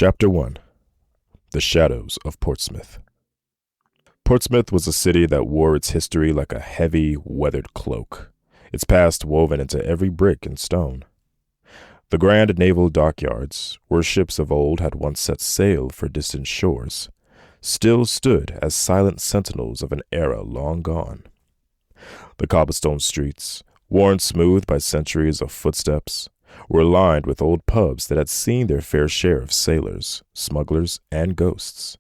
Chapter 1. The Shadows of Portsmouth. Portsmouth was a city that wore its history like a heavy, weathered cloak, its past woven into every brick and stone. The grand naval dockyards, where ships of old had once set sail for distant shores, still stood as silent sentinels of an era long gone. The cobblestone streets, worn smooth by centuries of footsteps, were lined with old pubs that had seen their fair share of sailors, smugglers, and ghosts.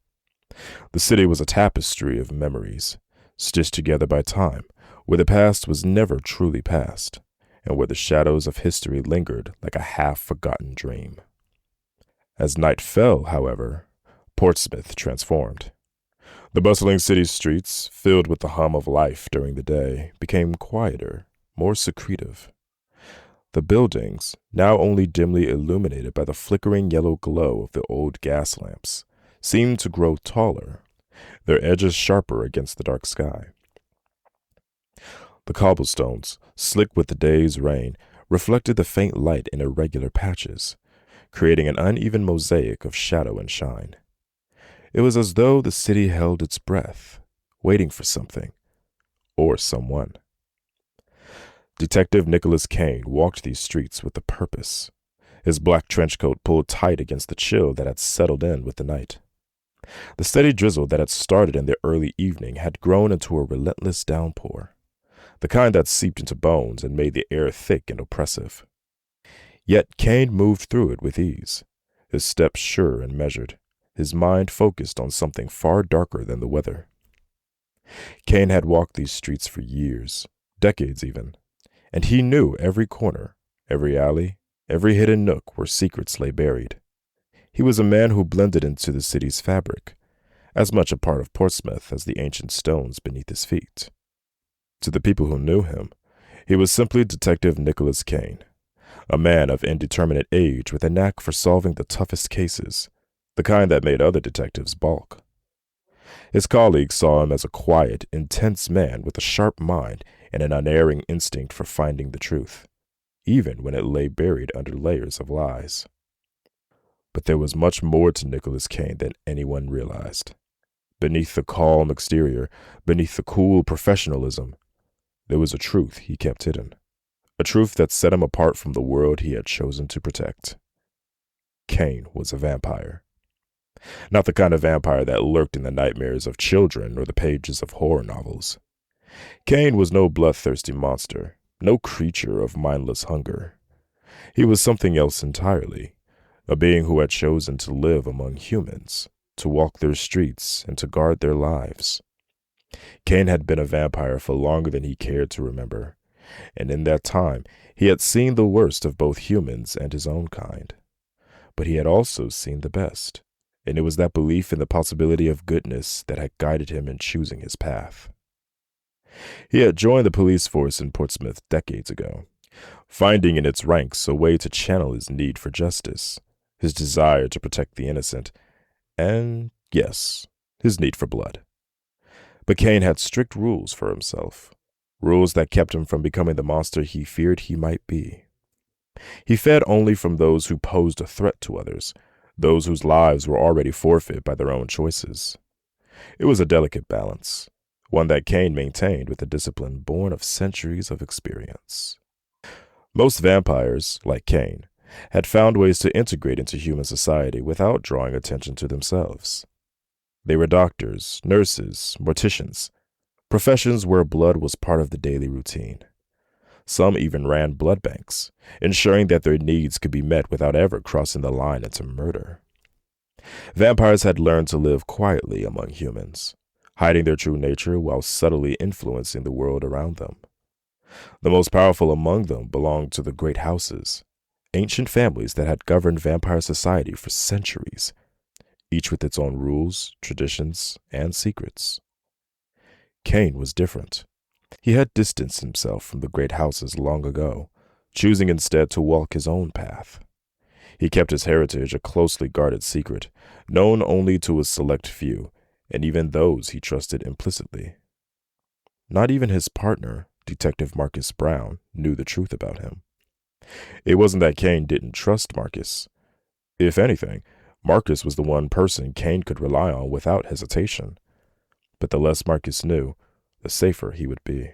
The city was a tapestry of memories, stitched together by time, where the past was never truly past, and where the shadows of history lingered like a half-forgotten dream. As night fell, however, Portsmouth transformed. The bustling city streets, filled with the hum of life during the day, became quieter, more secretive. The buildings, now only dimly illuminated by the flickering yellow glow of the old gas lamps, seemed to grow taller, their edges sharper against the dark sky. The cobblestones, slick with the day's rain, reflected the faint light in irregular patches, creating an uneven mosaic of shadow and shine. It was as though the city held its breath, waiting for something, or someone. Detective Nicholas Cain walked these streets with a purpose, his black trench coat pulled tight against the chill that had settled in with the night. The steady drizzle that had started in the early evening had grown into a relentless downpour, the kind that seeped into bones and made the air thick and oppressive. Yet Cain moved through it with ease, his steps sure and measured, his mind focused on something far darker than the weather. Cain had walked these streets for years, decades even, and he knew every corner, every alley, every hidden nook where secrets lay buried. He was a man who blended into the city's fabric, as much a part of Portsmouth as the ancient stones beneath his feet. To the people who knew him, he was simply Detective Nicholas Cain, a man of indeterminate age with a knack for solving the toughest cases, the kind that made other detectives balk. His colleagues saw him as a quiet, intense man with a sharp mind and an unerring instinct for finding the truth, even when it lay buried under layers of lies. But there was much more to Nicholas Cain than anyone realized. Beneath the calm exterior, beneath the cool professionalism, there was a truth he kept hidden, a truth that set him apart from the world he had chosen to protect. Cain was a vampire. Not the kind of vampire that lurked in the nightmares of children or the pages of horror novels. Cain was no bloodthirsty monster, no creature of mindless hunger. He was something else entirely, a being who had chosen to live among humans, to walk their streets, and to guard their lives. Cain had been a vampire for longer than he cared to remember, and in that time he had seen the worst of both humans and his own kind. But he had also seen the best, and it was that belief in the possibility of goodness that had guided him in choosing his path. He had joined the police force in Portsmouth decades ago, finding in its ranks a way to channel his need for justice, his desire to protect the innocent, and, yes, his need for blood. But Cain had strict rules for himself, rules that kept him from becoming the monster he feared he might be. He fed only from those who posed a threat to others, those whose lives were already forfeit by their own choices. It was a delicate balance, one that Cain maintained with a discipline born of centuries of experience. Most vampires, like Cain, had found ways to integrate into human society without drawing attention to themselves. They were doctors, nurses, morticians, professions where blood was part of the daily routine. Some even ran blood banks, ensuring that their needs could be met without ever crossing the line into murder. Vampires had learned to live quietly among humans, hiding their true nature while subtly influencing the world around them. The most powerful among them belonged to the great houses, ancient families that had governed vampire society for centuries, each with its own rules, traditions, and secrets. Cain was different. He had distanced himself from the great houses long ago, choosing instead to walk his own path. He kept his heritage a closely guarded secret, known only to a select few, and even those he trusted implicitly. Not even his partner, Detective Marcus Brown, knew the truth about him. It wasn't that Cain didn't trust Marcus. If anything, Marcus was the one person Cain could rely on without hesitation. But the less Marcus knew, the safer he would be.